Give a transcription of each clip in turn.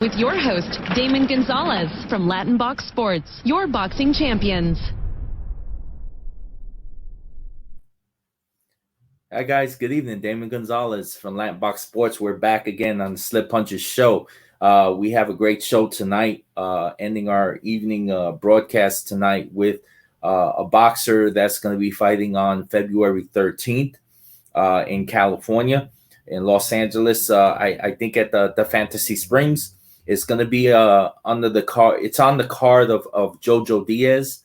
with your host, Damon Gonzalez from Latinbox Sports, your boxing champions. Hi guys, good evening. Damon Gonzalez from Latinbox Sports. We're back again on the Slip Punches show. We have a great show tonight, ending our evening broadcast tonight with a boxer that's going to be fighting on February 13th in California, in Los Angeles. I think at the Fantasy Springs. It's going to be under the card. It's on the card of Jojo Diaz.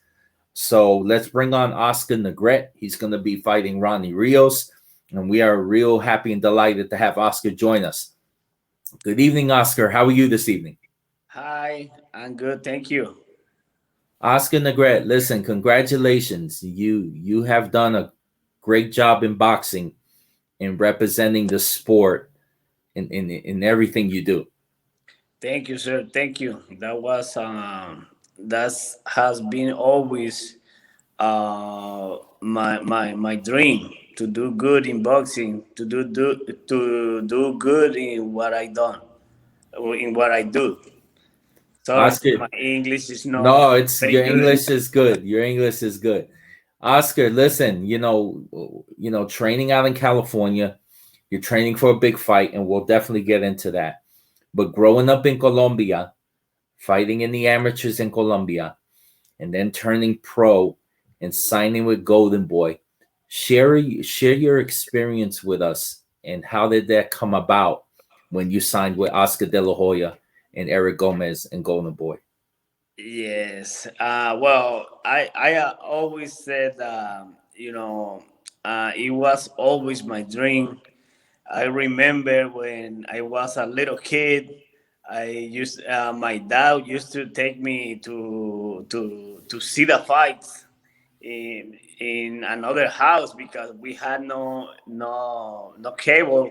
So let's bring on Oscar Negrete. He's going to be fighting Ronnie Rios. And we are real happy and delighted to have Oscar join us. Good evening, Oscar. How are you this evening? Hi, I'm good. Thank you. Oscar Negrete, listen, congratulations. You have done a great job in boxing, in representing the sport in everything you do. Thank you, sir. Thank you. That has been always my dream to do good in boxing, to do good in what I do. Sorry, Oscar, my English is not no, it's very your good. English is good. Your English is good. Oscar, listen, training out in California, you're training for a big fight, and we'll definitely get into that. But growing up in Colombia, fighting in the amateurs in Colombia, and then turning pro and signing with Golden Boy, share your experience with us, and how did that come about when you signed with Oscar De La Hoya and Eric Gomez and Golden Boy? Yes. Well, I always said, it was always my dream. I remember when I was a little kid, my dad used to take me to see the fights in another house because we had no cable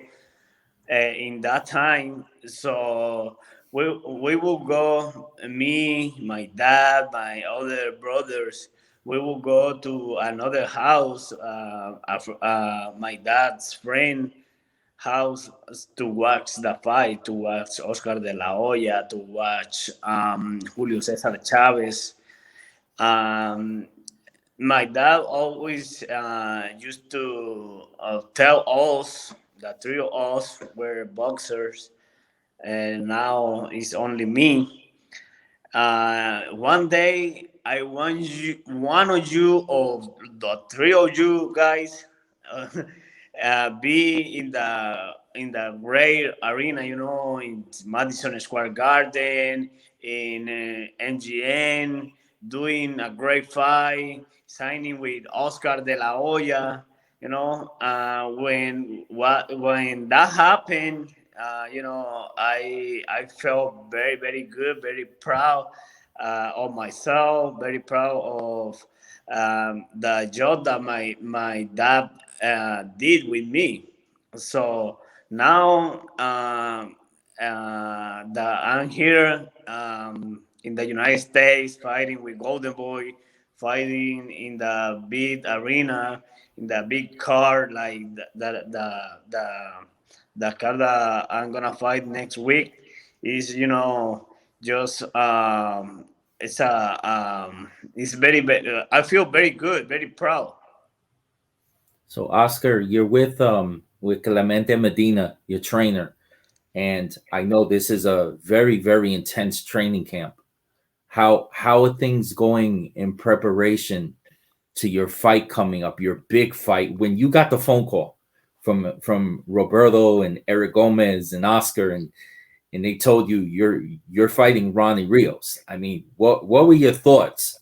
in that time. So we will go, me, my dad, my other brothers. We will go to another house, my dad's friend house, to watch the fight, to watch Oscar De La Hoya, to watch Julio Cesar Chavez. Um, my dad always used to tell us, the three of us were boxers, and now it's only me. One day, I want you, one of you, or the three of you guys, uh, be in the great arena, in Madison Square Garden, in MGM, doing a great fight, signing with Oscar De La Hoya. When that happened, I felt very, very good, very proud of myself, very proud of the job that my dad did with me. So now that I'm here in the United States, fighting with Golden Boy, fighting in the big arena, in the big card, like the card that I'm gonna fight next week, is just it's I feel very good, very proud. So Oscar, you're with Clemente Medina, your trainer, and I know this is a very, very intense training camp. How are things going in preparation to your fight coming up, your big fight? When you got the phone call from Roberto and Eric Gomez and Oscar, and they told you you're fighting Ronnie Rios. I mean, what were your thoughts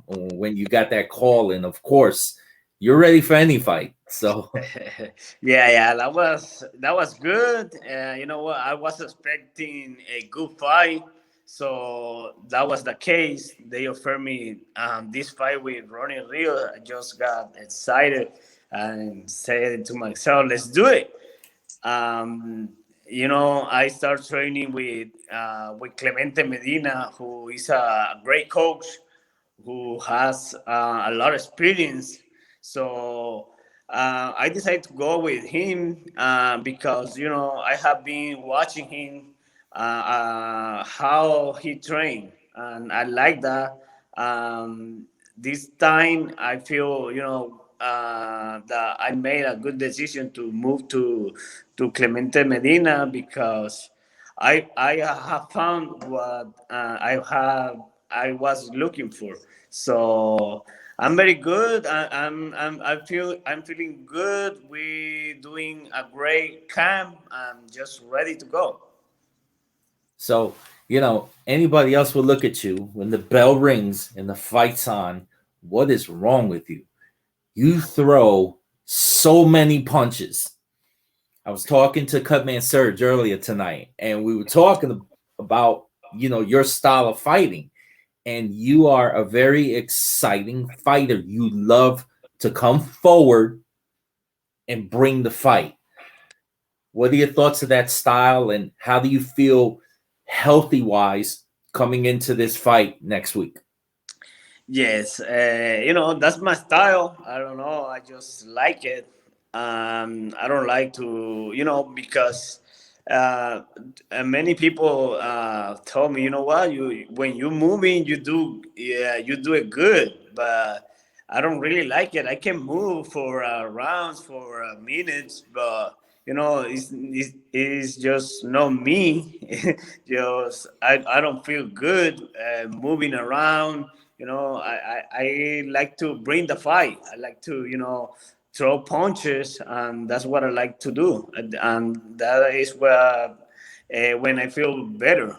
when you got that call? And of course, you're ready for any fight. So Yeah, that was good. You know what? I was expecting a good fight, so that was the case. They offered me this fight with Ronnie Rio. I just got excited and said to myself, "Let's do it." Um, I start training with Clemente Medina, who is a great coach, who has a lot of experience. So I decided to go with him because I have been watching him how he trained, and I like that. This time, I feel that I made a good decision to move to Clemente Medina because I have found what I was looking for. So I'm very good. I'm feeling good. We doing a great camp. I'm just ready to go. So, anybody else will look at you when the bell rings and the fight's on. What is wrong with you? You throw so many punches. I was talking to Cutman Surge earlier tonight, and we were talking about, your style of fighting. And you are a very exciting fighter. You love to come forward and bring the fight. What are your thoughts of that style, and how do you feel healthy wise coming into this fight next week? Yes, that's my style. I don't know. I just like it. I don't like to, because many people told me, you know what, you when you moving, you do it good, but I don't really like it. I can move for rounds for minutes, but it's just not me. Just I don't feel good moving around. I like to bring the fight. I like to, throw punches, and that's what I like to do. And that is where when I feel better.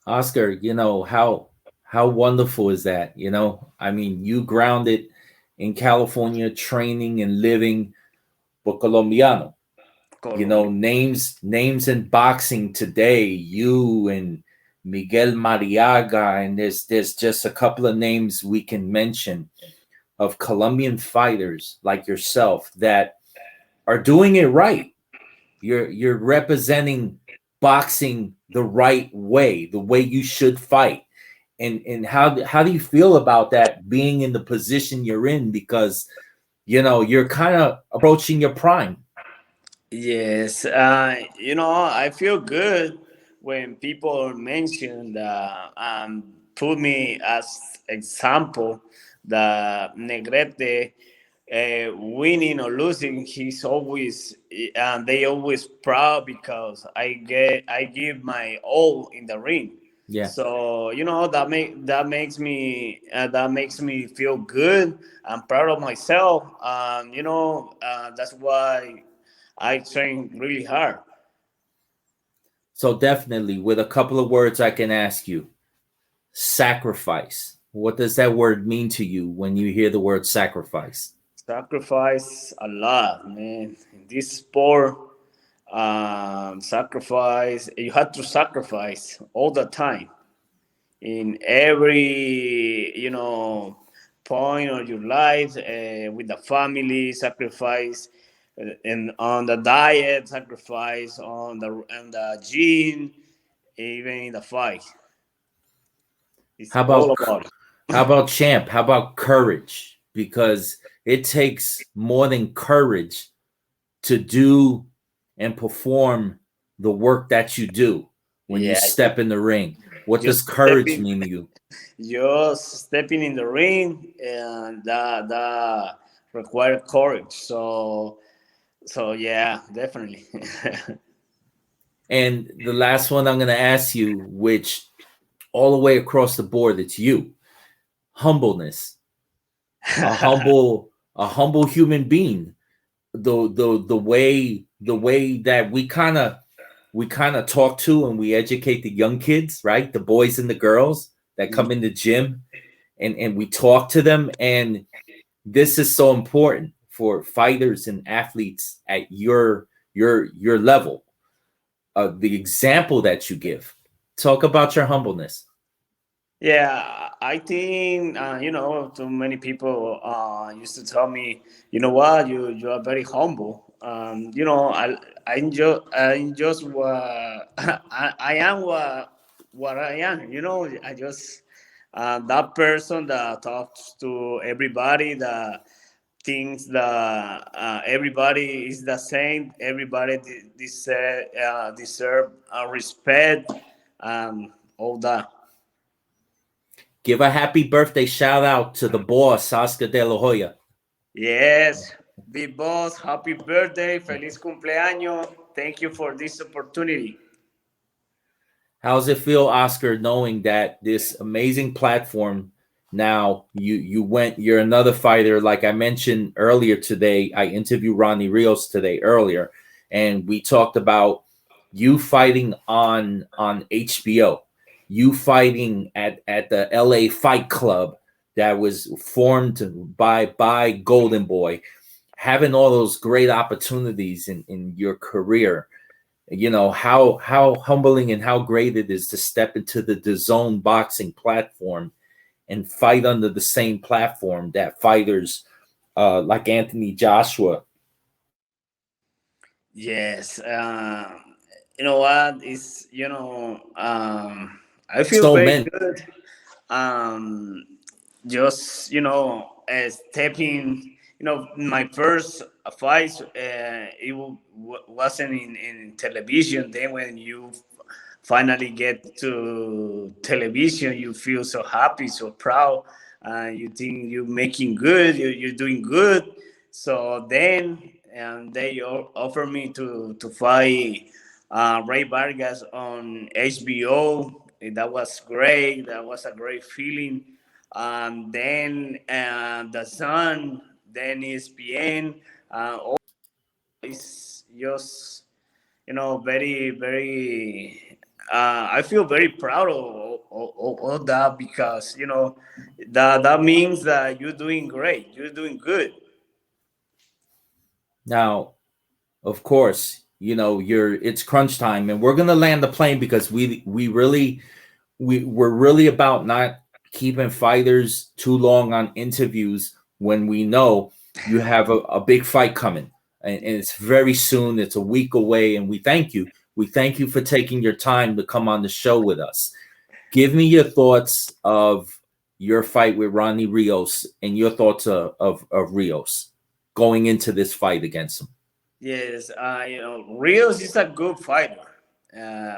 Oscar, how wonderful is that? I mean, you grounded in California, training and living for Colombiano. Colombia. Names in boxing today, you and Miguel Mariaga, and there's just a couple of names we can mention of Colombian fighters like yourself that are doing it right. You're representing boxing the right way, the way you should fight. And how do you feel about that, being in the position you're in, because you're kind of approaching your prime? Yes, I feel good when people mention that put me as example that Negrete winning or losing, he's always and they always proud because I give my all in the ring. Yeah. So that makes me feel good. I'm proud of myself, and that's why I train really hard. So definitely, with a couple of words I can ask you, sacrifice. What does that word mean to you when you hear the word sacrifice? Sacrifice a lot, man. In this sport, sacrifice. You have to sacrifice all the time in every point of your life, with the family. Sacrifice and on the diet. Sacrifice on the gym, even in the fight. It's How all about about it. how about champ? How about courage? Because it takes more than courage to do and perform the work that you do when you Yeah, step in the ring. What does just courage stepping, mean to you? just stepping in the ring, and that require courage. So yeah, definitely. And the last one I'm going to ask you, which all the way across the board, it's you. Humbleness. A humble human being. The way that we kind of talk to and we educate the young kids, right? The boys and the girls that come in the gym, and we talk to them. And this is so important for fighters and athletes at your level. The example that you give. Talk about your humbleness. Yeah, I think too many people used to tell me, you know what, you are very humble. I just I am what I am. I just that person that talks to everybody, that thinks that everybody is the same. Everybody deserve respect and all that. Give a happy birthday shout out to the boss, Oscar De La Hoya. Yes, big boss, happy birthday, feliz cumpleaños. Thank you for this opportunity. How's it feel, Oscar, knowing that this amazing platform now you're another fighter? Like I mentioned earlier today, I interviewed Ronnie Rios today earlier, and we talked about you fighting on HBO, you fighting at the LA Fight Club that was formed by Golden Boy, having all those great opportunities in your career. You know how humbling and how great it is to step into the DAZN boxing platform and fight under the same platform that fighters like Anthony Joshua. Yes, you know what is I feel So very many. good. Um, just stepping. My first fight, wasn't in television. Then when you finally get to television, you feel so happy, so proud. You think you're making good, you're doing good. So then, they offer me to fight Ray Vargas on HBO. That was great. That was a great feeling. Then the Sun, then ESPN. All is just very very. I feel very proud of that, because that means that you're doing great. You're doing good. Now, of course, it's crunch time, and we're gonna land the plane because we're really about not keeping fighters too long on interviews when we know you have a big fight coming, and it's very soon. It's a week away, and we thank you. We thank you for taking your time to come on the show with us. Give me your thoughts of your fight with Ronnie Rios and your thoughts of Rios going into this fight against him. Yes, Rios is a good fighter.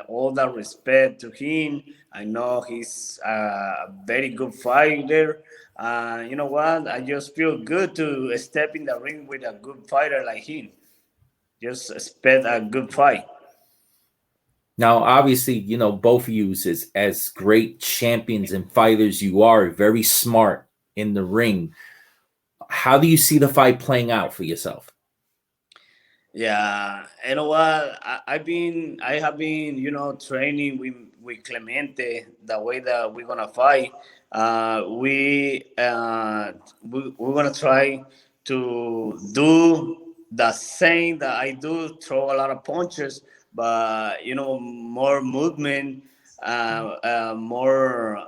All the respect to him. I know he's a very good fighter. You know what? I just feel good to step in the ring with a good fighter like him. Just expect a good fight. Now, obviously, both of you as great champions and fighters, you are very smart in the ring. How do you see the fight playing out for yourself? Yeah, you know what? I have been, training with Clemente the way that we're gonna fight. We're gonna try to do the same that I do, throw a lot of punches, but more movement, more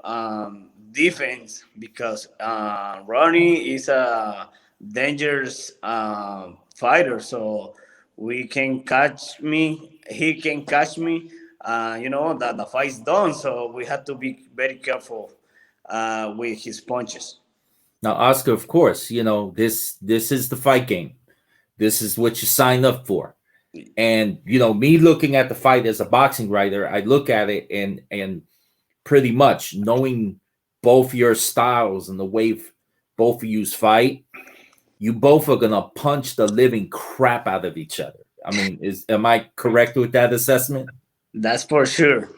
defense, because Ronnie is a dangerous fighter, so we can catch me. He can catch me. That the fight's done. So we have to be very careful with his punches. Now, Oscar, of course, this is the fight game. This is what you signed up for. And me looking at the fight as a boxing writer, I look at it and pretty much knowing both your styles and the way both of you fight, you both are gonna punch the living crap out of each other. I mean, am I correct with that assessment? That's for sure.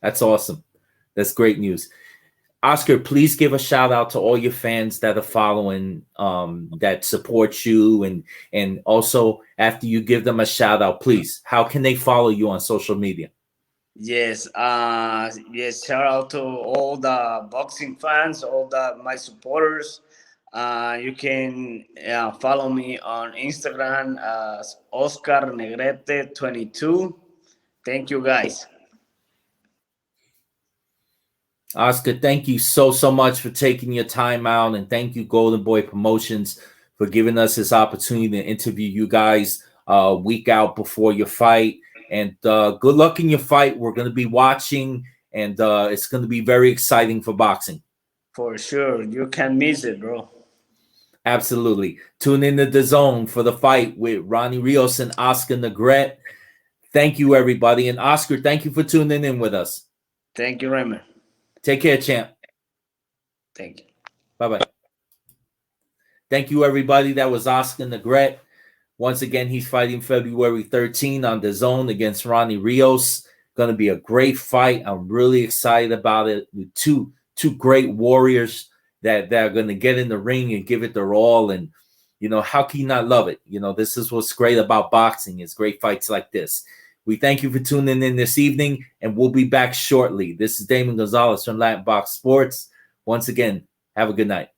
That's awesome. That's great news. Oscar, please give a shout out to all your fans that are following, that support you, and also after you give them a shout out, please, how can they follow you on social media? Yes, yes. Shout out to all the boxing fans, all the my supporters. You can follow me on Instagram as Oscar Negrete 22. Thank you, guys. Oscar, thank you so much for taking your time out, and thank you, Golden Boy Promotions, for giving us this opportunity to interview you guys a week out before your fight. And good luck in your fight. We're going to be watching, and it's going to be very exciting for boxing. For sure, you can't miss it, bro. Absolutely. Tune in to The Zone for the fight with Ronnie Rios and Oscar Negrete. Thank you, everybody. And Oscar, thank you for tuning in with us. Thank you, Raymond. Take care, champ. Thank you. Bye-bye. Thank you, everybody. That was Oscar Negrete. Once again, he's fighting February 13 on The Zone against Ronnie Rios. Going to be a great fight. I'm really excited about it. With two great warriors that are going to get in the ring and give it their all. And, you know, how can you not love it? You know, this is what's great about boxing, is great fights like this. We thank you for tuning in this evening, and we'll be back shortly. This is Damon Gonzalez from Latinbox Sports. Once again, have a good night.